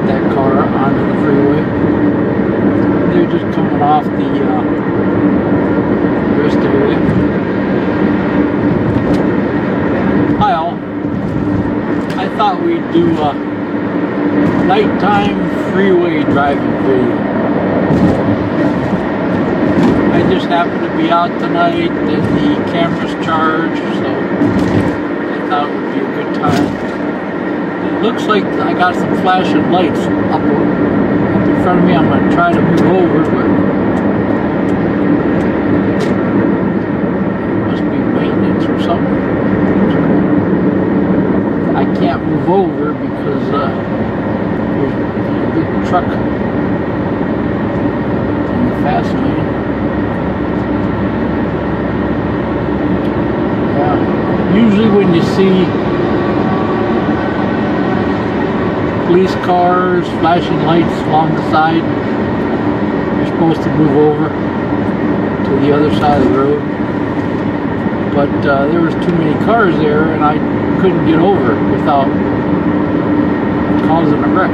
that car onto the freeway. They're just coming off the rest area. Hi all. I thought we'd do a nighttime freeway driving video. I just happened to be out tonight and the camera's charged, so I thought it would be a good time. It looks like I got some flashing lights up in front of me. I'm going to try to move over, but it must be maintenance or something. I can't move over because there's a big truck in the fast lane. Usually when you see police cars, flashing lights along the side, you're supposed to move over to the other side of the road. But there was too many cars there and I couldn't get over without causing a wreck.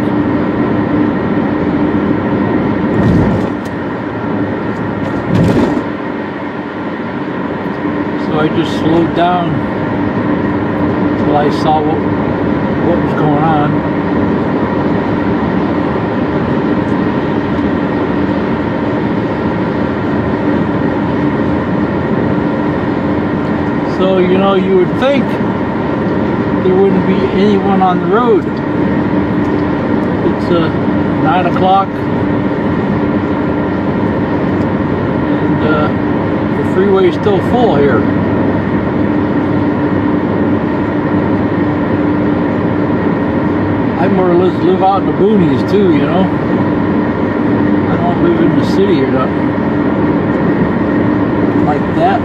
So I just slowed down until I saw what was going on. So, you know, you would think there wouldn't be anyone on the road. It's 9 o'clock and the freeway is still full here. I more or less live out in the boonies too, you know. I don't live in the city or nothing like that.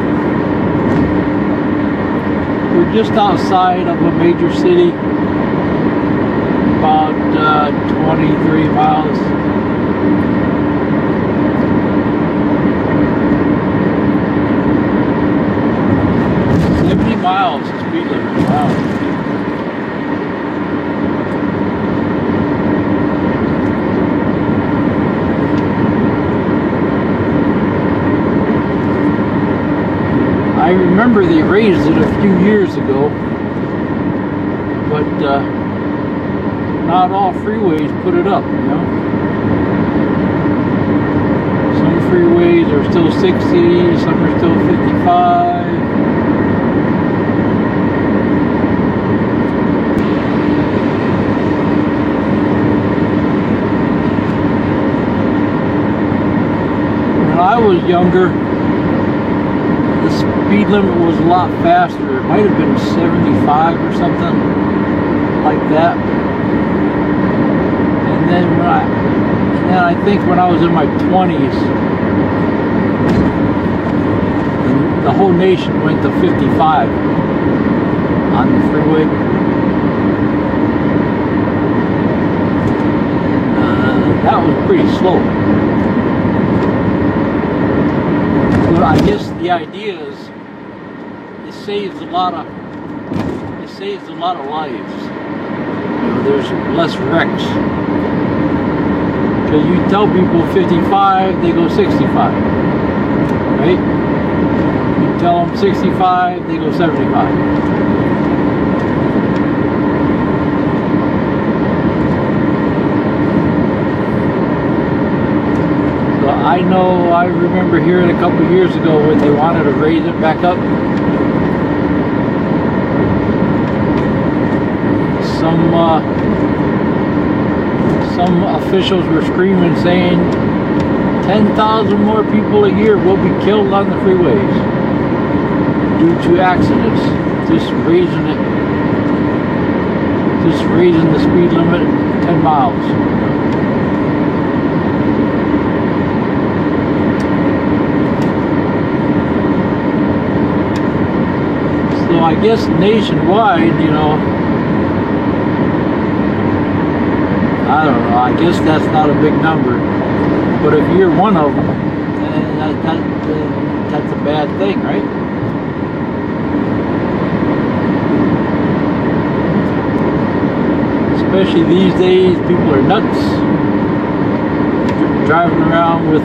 We're just outside of a major city, about 23 miles. Miles speed limit. Wow. I remember they raised it a few years ago, but not all freeways put it up, you know. Some freeways are still 60, some are still 55. When I was younger, the speed limit was a lot faster. It might have been 75 or something like that. And then I think when I was in my 20s, the whole nation went to 55 on the freeway. That was pretty slow. But I guess the idea is it saves a lot of lives. You know, there's less wrecks. Because you tell people 55, they go 65, right? You tell them 65, they go 75. I remember hearing a couple years ago when they wanted to raise it back up. Some officials were screaming, saying 10,000 more people a year will be killed on the freeways due to accidents. Just raising the speed limit 10 miles. So I guess nationwide, you know, I don't know, I guess that's not a big number. But if you're one of them, that's a bad thing, right? especially these days, people are nuts. Driving around with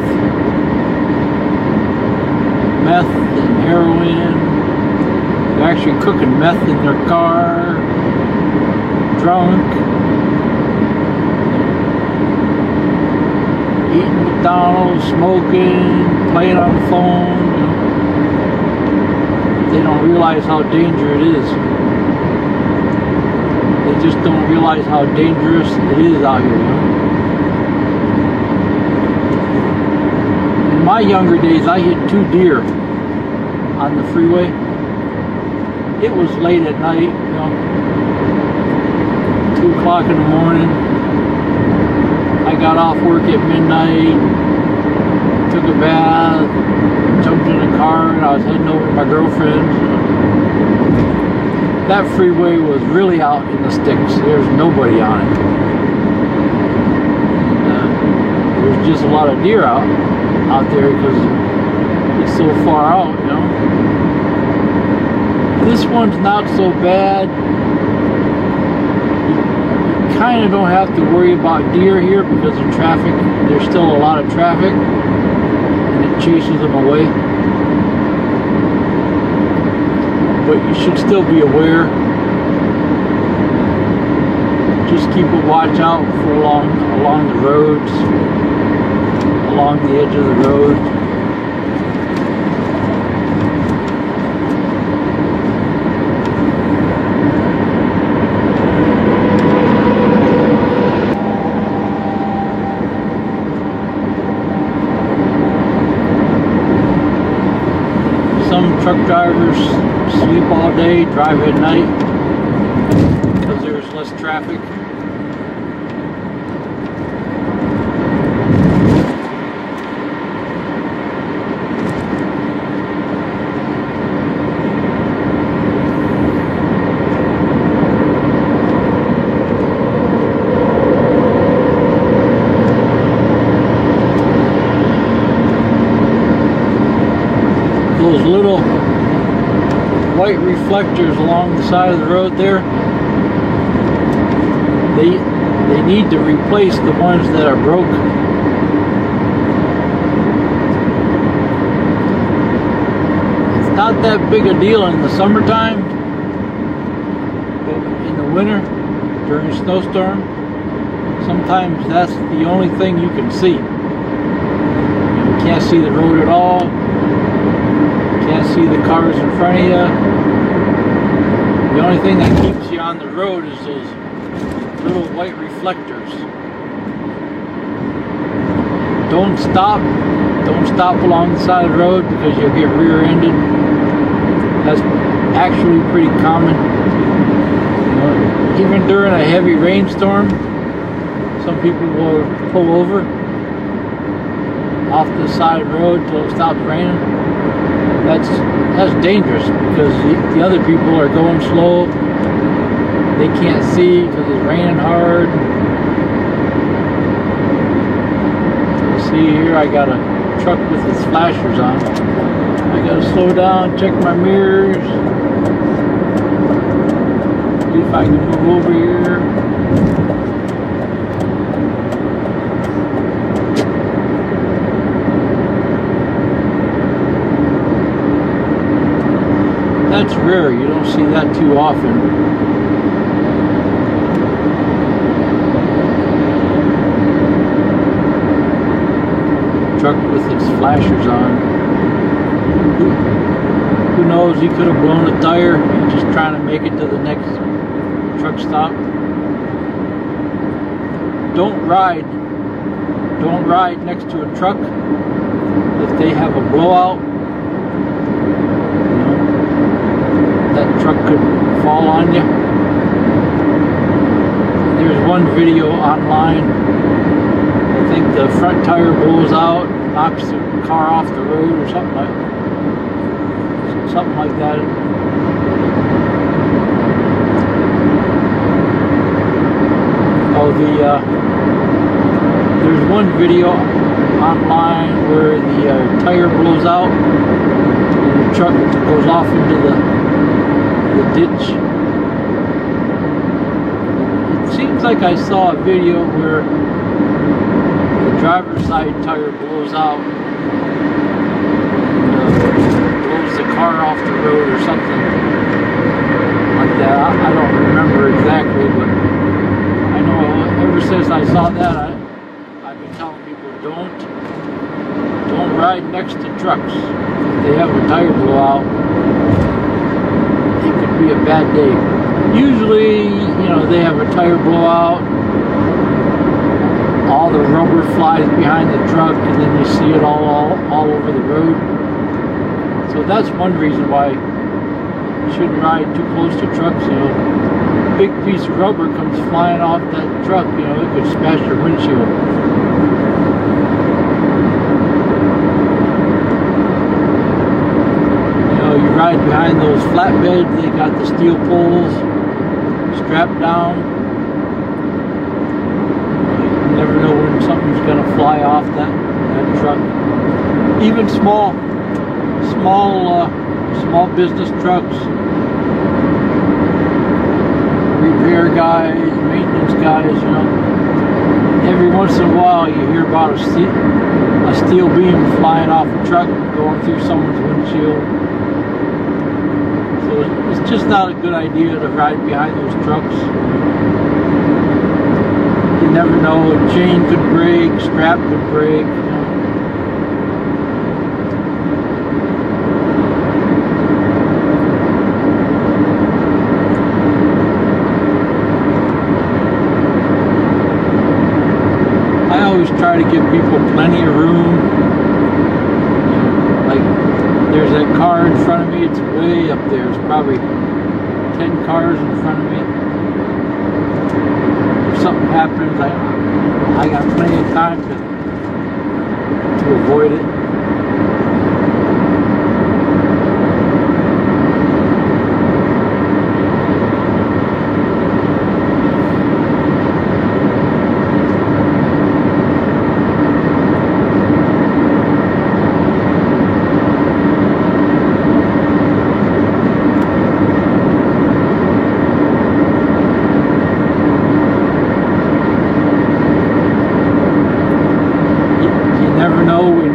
meth and heroin. They're actually cooking meth in their car. Drunk. Eating McDonald's, smoking, playing on the phone. You know. They don't realize how dangerous it is. They just don't realize how dangerous it is out here, you know. In my younger days, I hit 2 deer on the freeway. It was late at night, you know, 2 o'clock in the morning. I got off work at midnight, took a bath, jumped in a car, and I was heading over to my girlfriend's. That freeway was really out in the sticks. There's nobody on it. There's just a lot of deer out there because it's so far out, you know. This one's not so bad. You kind of don't have to worry about deer here because of traffic. There's still a lot of traffic and it chases them away. But you should still be aware. Just keep a watch out for along the roads, along the edge of the road. Some truck drivers sleep all day, drive at night because there's less traffic. Those little white reflectors along the side of the road there, they need to replace the ones that are broke. It's not that big a deal in the summertime, but in the winter during a snowstorm, sometimes that's the only thing you can see. You can't see the road at all. Can't see the cars in front of you. The only thing that keeps you on the road is those little white reflectors. Don't stop along the side of the road because you'll get rear-ended. That's actually pretty common. You know, even during a heavy rainstorm, some people will pull over off the side of the road until it stops raining. That's dangerous because the other people are going slow. They can't see because it's raining hard. So see here, I got a truck with its flashers on. I gotta slow down, check my mirrors. See if I can move over here. That's rare, you don't see that too often. Truck with its flashers on. Who knows, he could have blown a tire. He's just trying to make it to the next truck stop. Don't ride next to a truck if they have a blowout. That truck could fall on you. There's one video online. I think the front tire blows out, knocks the car off the road or something like that. Oh, there's one video online where the tire blows out and the truck goes off into the ditch. It seems seems like I saw a video where the driver's side tire blows out, blows the car off the road or something like that. I don't remember exactly, but I know ever since I saw that, I've been telling people don't ride next to trucks. If they have a tire blowout, it could be a bad day. Usually, you know, they have a tire blowout, all the rubber flies behind the truck, and then you see it all over the road. So that's one reason why you shouldn't ride too close to trucks. You know, big piece of rubber comes flying off that truck, you know, it could smash your windshield. You ride behind those flatbeds, they got the steel poles strapped down. You never know when something's going to fly off that truck. Even small business trucks, repair guys, maintenance guys, you know. Every once in a while you hear about a steel beam flying off a truck going through someone's windshield. So it's just not a good idea to ride behind those trucks. You never know, a chain could break, strap could break. You know. I always try to give people plenty of room. Like, there's that car in front of me, it's way up there. It's probably 10 cars in front of me. If something happens, I got plenty of time to avoid it.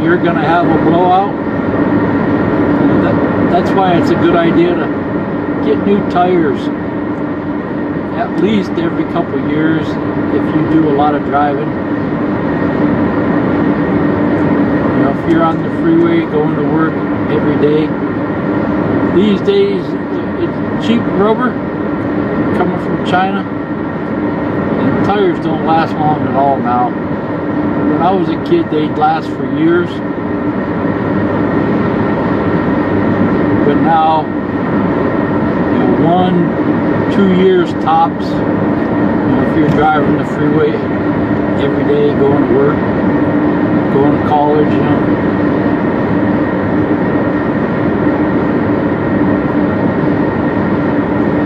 You're going to have a blowout. That's why it's a good idea to get new tires at least every couple of years if you do a lot of driving. You know, if you're on the freeway going to work every day, these days it's cheap rubber coming from China, and tires don't last long at all now. When I was a kid, they'd last for years. But now, you know, 1-2 years tops. You know, if you're driving the freeway every day, going to work, going to college, you know.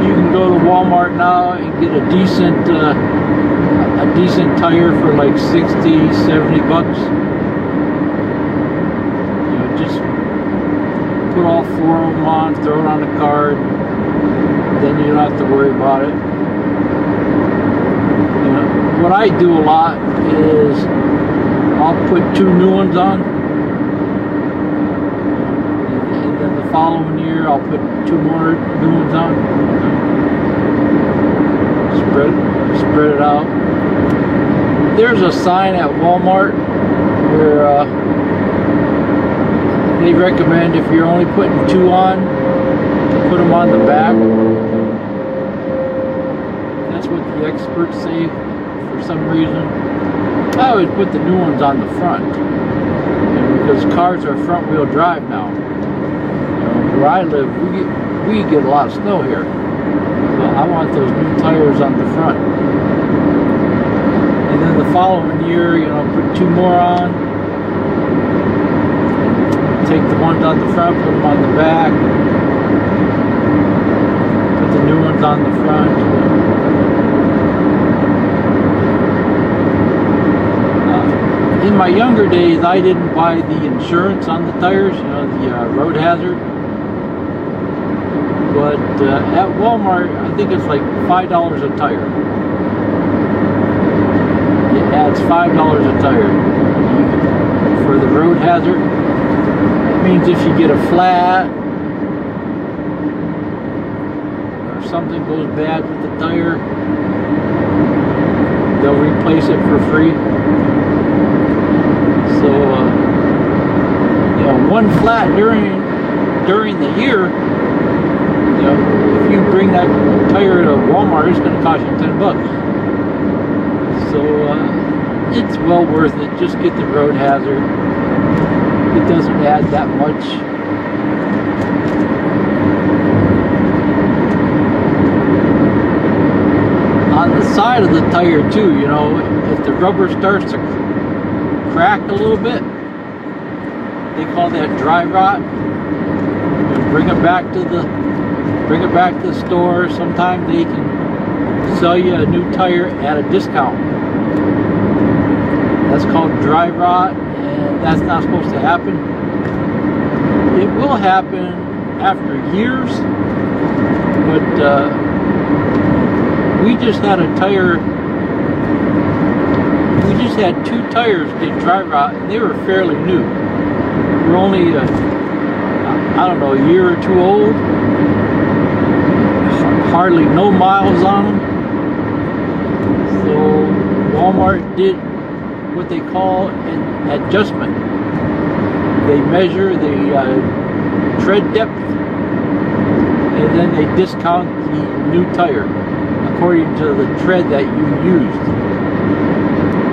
You can go to Walmart now and get a decent tire for like 60-70 bucks. You know, just put all 4 of them on, throw it on the card, then you don't have to worry about it. You know, what I do a lot is I'll put 2 new ones on, and then the following year I'll put 2 more new ones on. Spread it out. There's a sign at Walmart where they recommend if you're only putting 2 on, to put them on the back. That's what the experts say for some reason. I always put the new ones on the front, you know, because cars are front wheel drive now. You know, where I live, we get a lot of snow here. So I want those new tires on the front. And then the following year, you know, put 2 more on. Take the ones on the front, put them on the back. Put the new ones on the front. In my younger days, I didn't buy the insurance on the tires, you know, the road hazard. But at Walmart, I think it's like $5 a tire. That's $5 a tire. For the road hazard, it means if you get a flat or something goes bad with the tire, they'll replace it for free. So, you know, one flat during the year, you know, if you bring that tire to Walmart, it's going to cost you $10. So, it's well worth it. Just get the road hazard. It doesn't add that much. On the side of the tire too, you know, if the rubber starts to crack a little bit, they call that dry rot. You bring it back to the store. Sometimes they can sell you a new tire at a discount. That's called dry rot, and that's not supposed to happen. It will happen after years, but we just had two tires get dry rot, and they were fairly new. They were only, I don't know, a year or two old. Hardly no miles on them. So Walmart did what they call an adjustment. They measure the tread depth, and then they discount the new tire according to the tread that you used.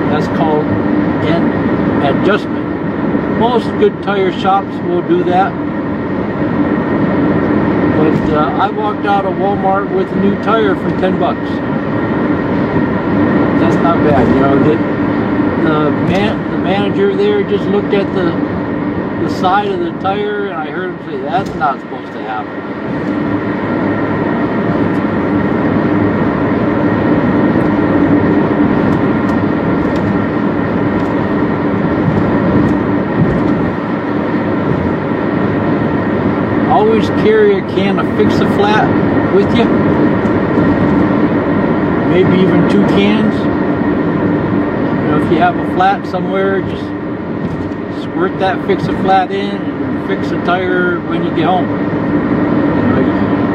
That's called an adjustment. Most good tire shops will do that. But I walked out of Walmart with a new tire for $10. That's not bad, you know. The manager there just looked at the side of the tire, and I heard him say, "That's not supposed to happen." Always carry a can of Fix-A-Flat with you. Maybe even 2 cans. You know, if you have a flat somewhere, just squirt that Fix-A-Flat in and fix the tire when you get home. You know,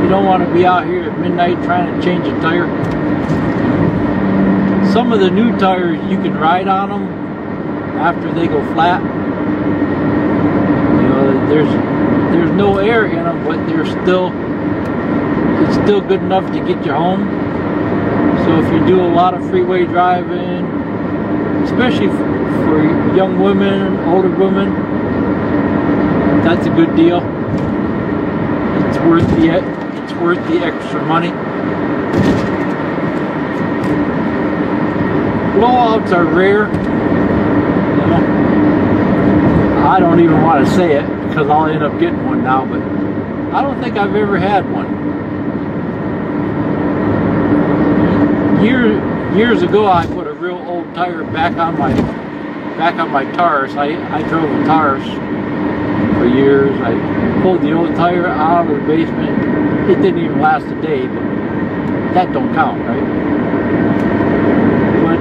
you don't want to be out here at midnight trying to change a tire. Some of the new tires, you can ride on them after they go flat. You know, there's no air in them, but it's still good enough to get you home. So if you do a lot of freeway driving, especially for young women, older women, that's a good deal. It's worth the extra money. Blowouts are rare. You know, I don't even want to say it because I'll end up getting one now, but I don't think I've ever had one. Years ago, I put a real old tire back on my Taurus. I drove a Taurus for years. I pulled the old tire out of the basement. It didn't even last a day, but that don't count, right? But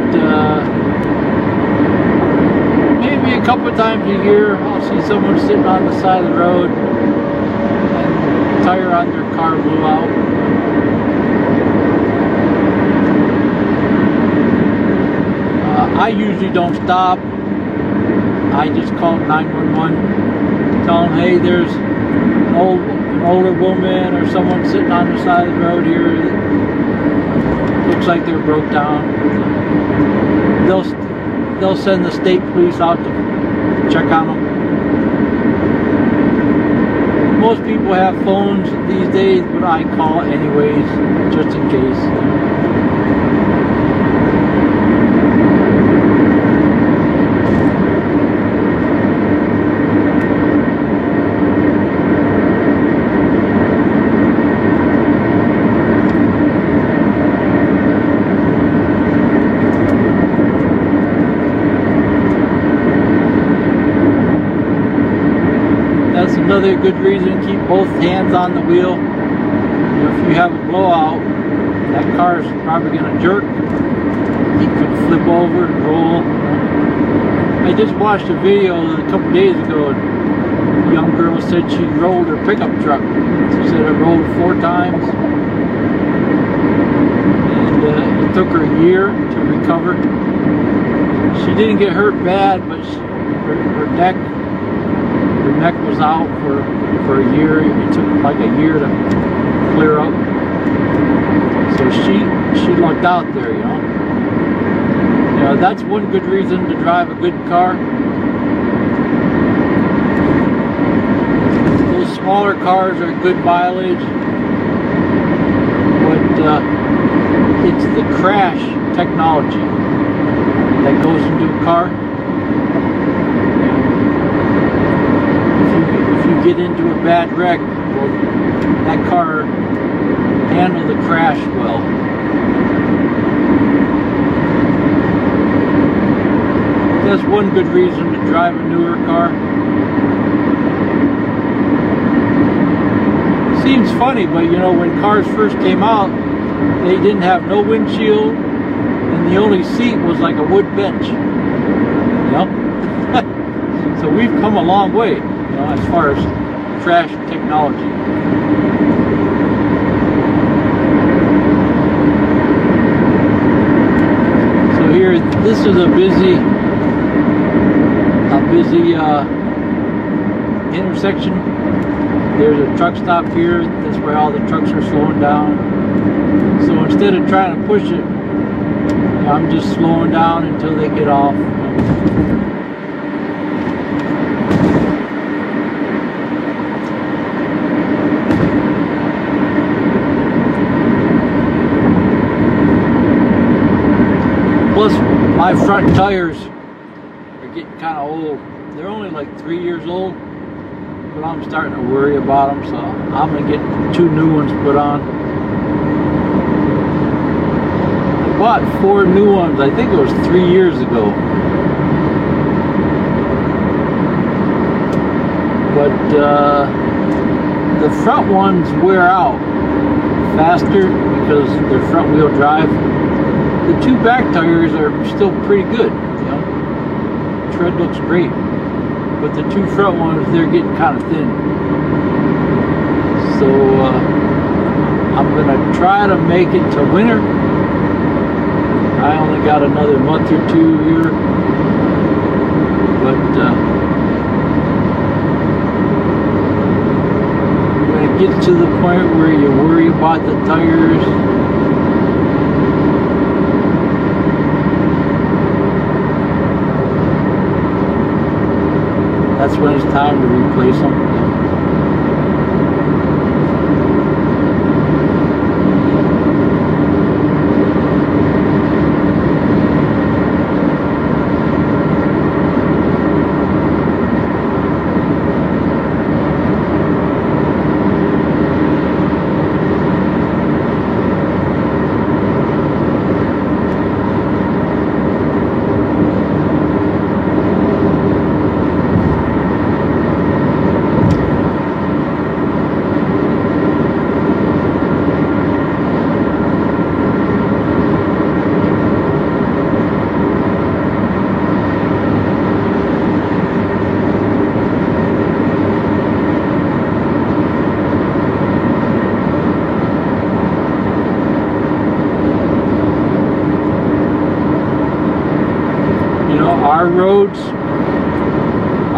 maybe a couple of times a year, I'll see someone sitting on the side of the road and the tire on their car blew out. I usually don't stop. I just call 911, tell them, hey, there's an older woman or someone sitting on the side of the road here. Looks like they're broke down. They'll send the state police out to check on them. Most people have phones these days, but I call anyways, just in case. Another good reason to keep both hands on the wheel. You know, if you have a blowout, that car is probably going to jerk. he could flip over and roll. I just watched a video a couple days ago, and a young girl said she rolled her pickup truck. She said it rolled 4 times, and it took her a year to recover. She didn't get hurt bad, but her neck was out for a year. It took like a year to clear up. So she lucked out there, you know. You know, that's one good reason to drive a good car. Those smaller cars are good mileage, but it's the crash technology that goes into a car. If you get into a bad wreck, well, that car handle the crash well. That's one good reason to drive a newer car. Seems funny, but you know, when cars first came out, they didn't have no windshield, and the only seat was like a wood bench. You know? So we've come a long way, you know, as far as crash technology. Here, this is a busy intersection. There's a truck stop here. That's where all the trucks are slowing down. So instead of trying to push it, I'm just slowing down until they get off. Plus, my front tires are getting kind of old. They're only like 3 years old, but I'm starting to worry about them, so I'm going to get 2 new ones put on. I bought 4 new ones, I think it was 3 years ago. But the front ones wear out faster because they're front wheel drive. The 2 back tires are still pretty good, you know. Tread looks great, but the 2 front ones, they're getting kind of thin. So I'm gonna try to make it to winter. I only got another month or 2 here, but I'm gonna get to the point where you worry about the tires. That's when it's time to replace them.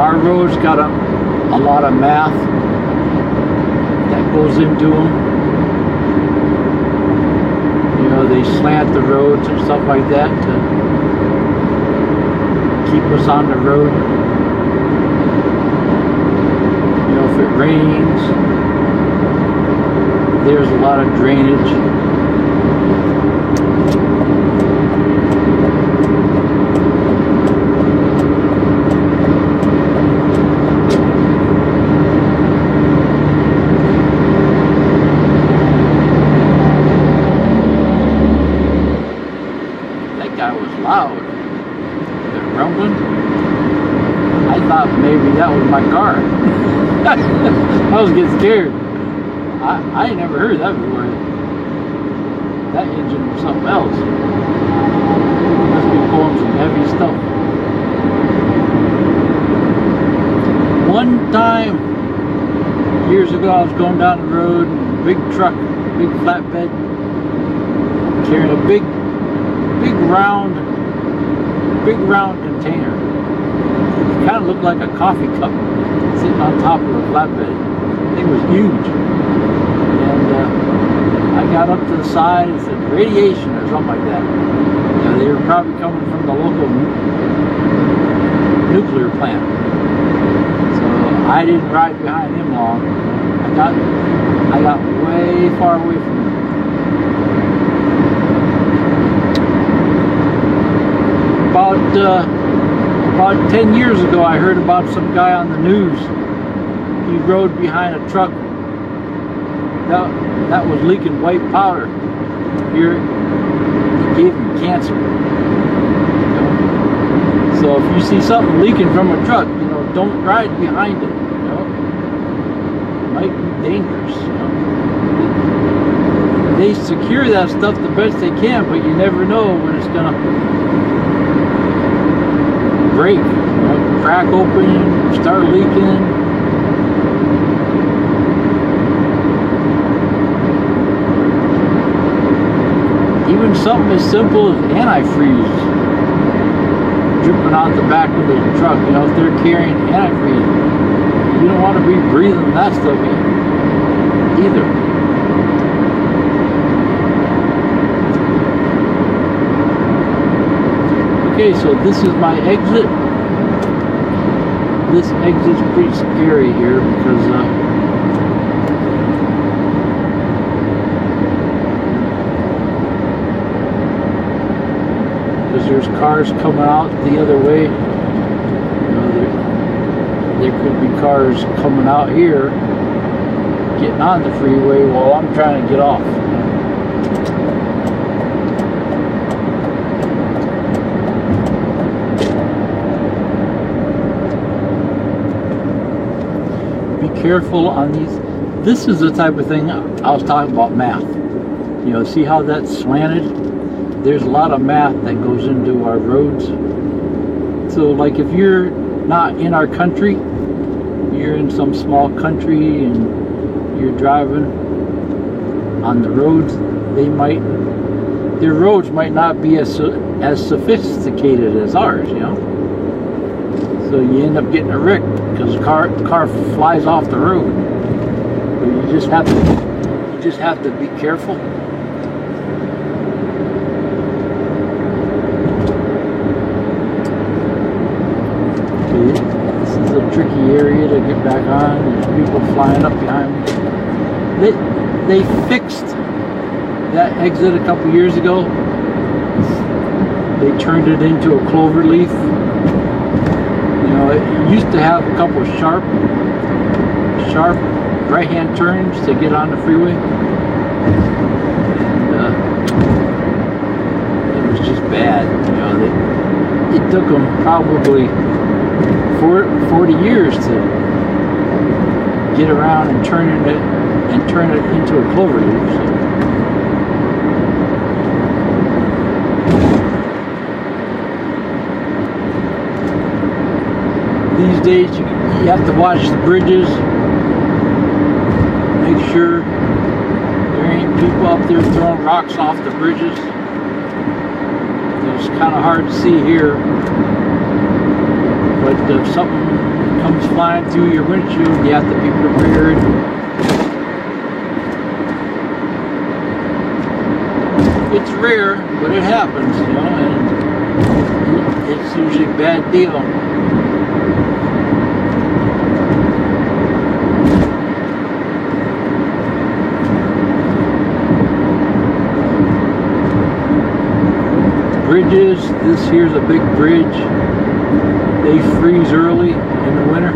Our roads got a lot of math that goes into them. You know, they slant the roads and stuff like that to keep us on the road. You know, if it rains, there's a lot of drainage. Loud. It rumbling. I thought maybe that was my car. I was getting scared. I ain't never heard that before. That engine was something else. backhoe and some heavy stuff. One time, years ago, I was going down the road, big truck, big flatbed, carrying a big round container. It kind of looked like a coffee cup sitting on top of the flatbed. The thing was huge. And I got up to the side and said radiation or something like that. You know, they were probably coming from the local nuclear plant. So I didn't ride behind him long. I got way far away from him. About 10 years ago, I heard about some guy on the news. He rode behind a truck that was leaking white powder. Here, it gave him cancer. So if you see something leaking from a truck, you know, don't ride behind it. You know, it might be dangerous. You know. They secure that stuff the best they can, but you never know when it's gonna break, you know, crack open, start leaking. Even something as simple as antifreeze dripping out the back of the truck, you know, if they're carrying antifreeze, you don't want to be breathing that stuff in either. Okay, so this is my exit. This exit's pretty scary here because there's cars coming out the other way. You know, there could be cars coming out here, getting on the freeway while I'm trying to get off. Careful on these. This is the type of thing I was talking about, math. You know, see how that's slanted? There's a lot of math that goes into our roads. So like if you're not in our country, you're in some small country and you're driving on the roads, their roads might not be as sophisticated as ours, you know. So you end up getting a wreck because the car flies off the road. But you just have to be careful. Okay, this is a tricky area to get back on. There's people flying up behind me. They fixed that exit a couple years ago. They turned it into a clover leaf. You know, it used to have a couple of sharp right-hand turns to get on the freeway. And it was just bad. You know, it took them probably 40 years to get around and turn it into a clover leaf. So. These days, you have to watch the bridges. Make sure there ain't people up there throwing rocks off the bridges. It's kind of hard to see here. But if something comes flying through your windshield, you have to be prepared. It's rare, but it happens, you know, and it's usually a bad deal. Bridges, this here's a big bridge. They freeze early in the winter.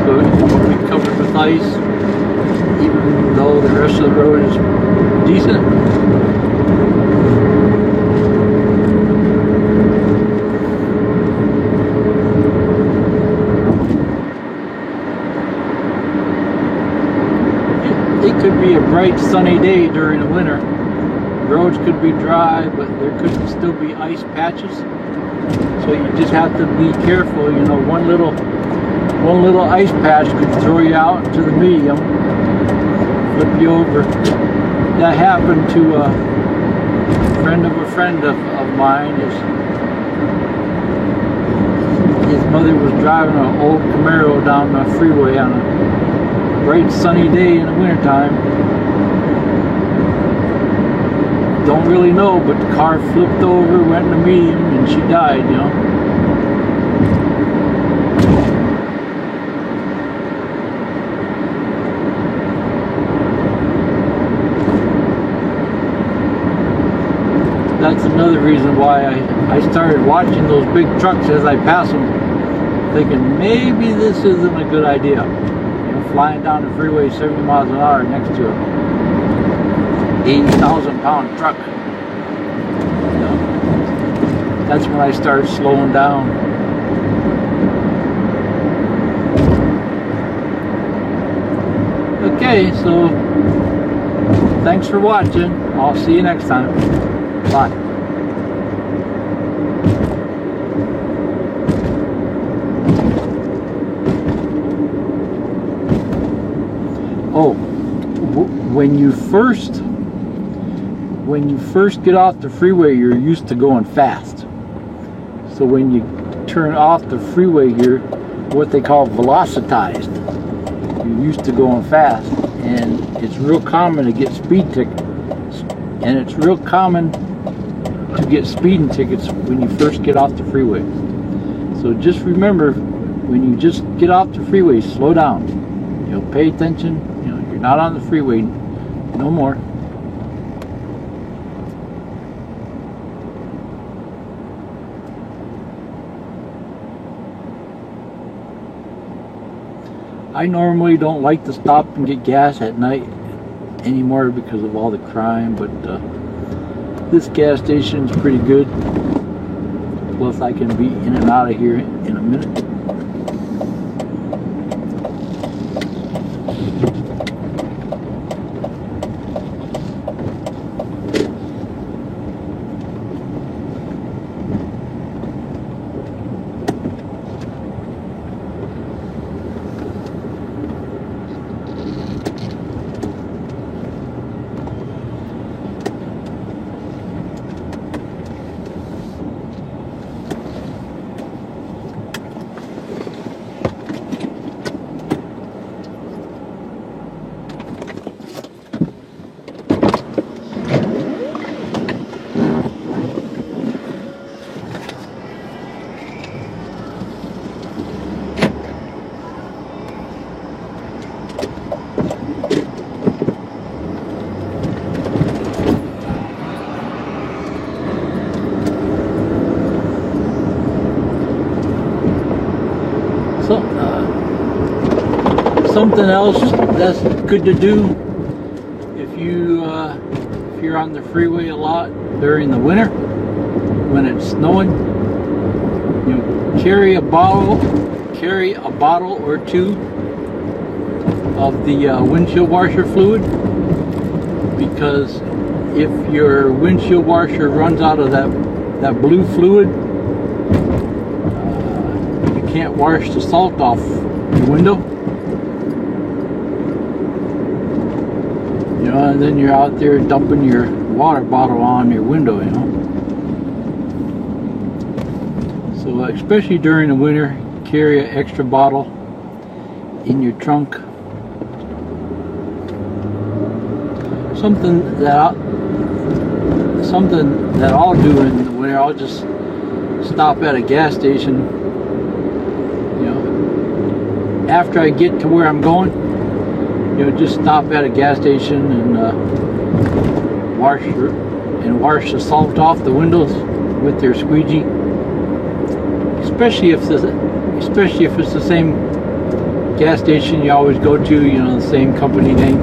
So it's be covered with ice, even though the rest of the road is decent. It could be a bright sunny day during the winter. roads could be dry, but there could still be ice patches. So you just have to be careful. You know, one little ice patch could throw you out into the medium, flip you over. That happened to a friend of mine. His mother was driving an old Camaro down the freeway on a bright sunny day in the wintertime. Don't really know, but the car flipped over, went in the median, and she died, you know. That's another reason why I started watching those big trucks as I pass them, thinking maybe this isn't a good idea. You know, flying down the freeway 70 miles an hour next to a 80,000-pound truck. You know, that's when I started slowing down. Okay, so thanks for watching. I'll see you next time. Bye. Oh, when you first get off the freeway, you're used to going fast. So when you turn off the freeway, you're what they call velocitized. You're used to going fast, and it's real common to get speed tickets. And it's real common to get speeding tickets when you first get off the freeway. So just remember, when you just get off the freeway, slow down. You know, pay attention. You know, you're not on the freeway no more. I normally don't like to stop and get gas at night anymore because of all the crime, but this gas station is pretty good. Plus I can be in and out of here in a minute. Something else that's good to do if you're on the freeway a lot during the winter when it's snowing, you know, carry a bottle or two of the windshield washer fluid, because if your windshield washer runs out of that blue fluid, you can't wash the salt off your window. You know, and then you're out there dumping your water bottle on your window, you know. So especially during the winter, carry an extra bottle in your trunk. Something that I'll do in the winter, I'll just stop at a gas station, you know, after I get to where I'm going. You know, just stop at a gas station and wash the salt off the windows with their squeegee. Especially if it's the same gas station you always go to, you know, the same company name.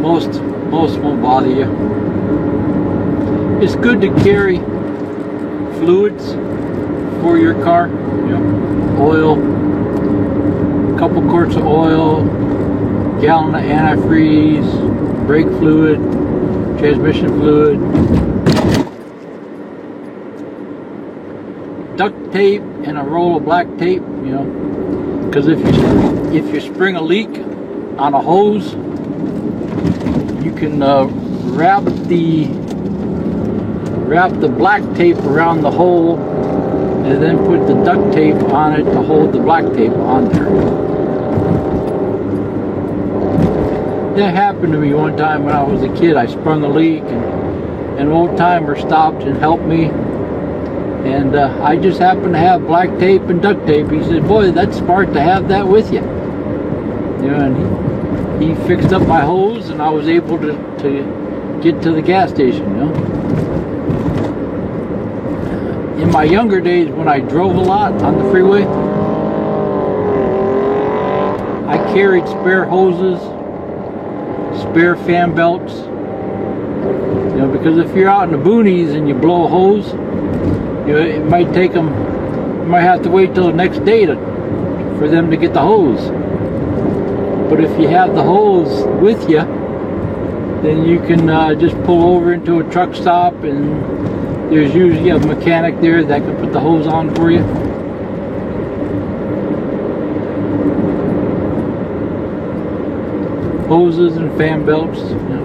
Most won't bother you. It's good to carry fluids for your car, you know, oil, couple quarts of oil, gallon of antifreeze, brake fluid, transmission fluid, duct tape, and a roll of black tape, you know, because if you spring a leak on a hose, you can wrap the black tape around the hole and then put the duct tape on it to hold the black tape on there. That happened to me one time when I was a kid. I sprung a leak and an old timer stopped and helped me, and I just happened to have black tape and duct tape. He said, "Boy, that's smart to have that with you." You know, and he fixed up my hose, and I was able to get to the gas station, you know. In my younger days, when I drove a lot on the freeway, I carried spare hoses, spare fan belts, you know, because if you're out in the boonies and you blow a hose, you know, it might take them, you might have to wait till the next day for them to get the hose. But if you have the hose with you, then you can just pull over into a truck stop, and there's usually a mechanic there that can put the hose on for you. Hoses and fan belts, you know.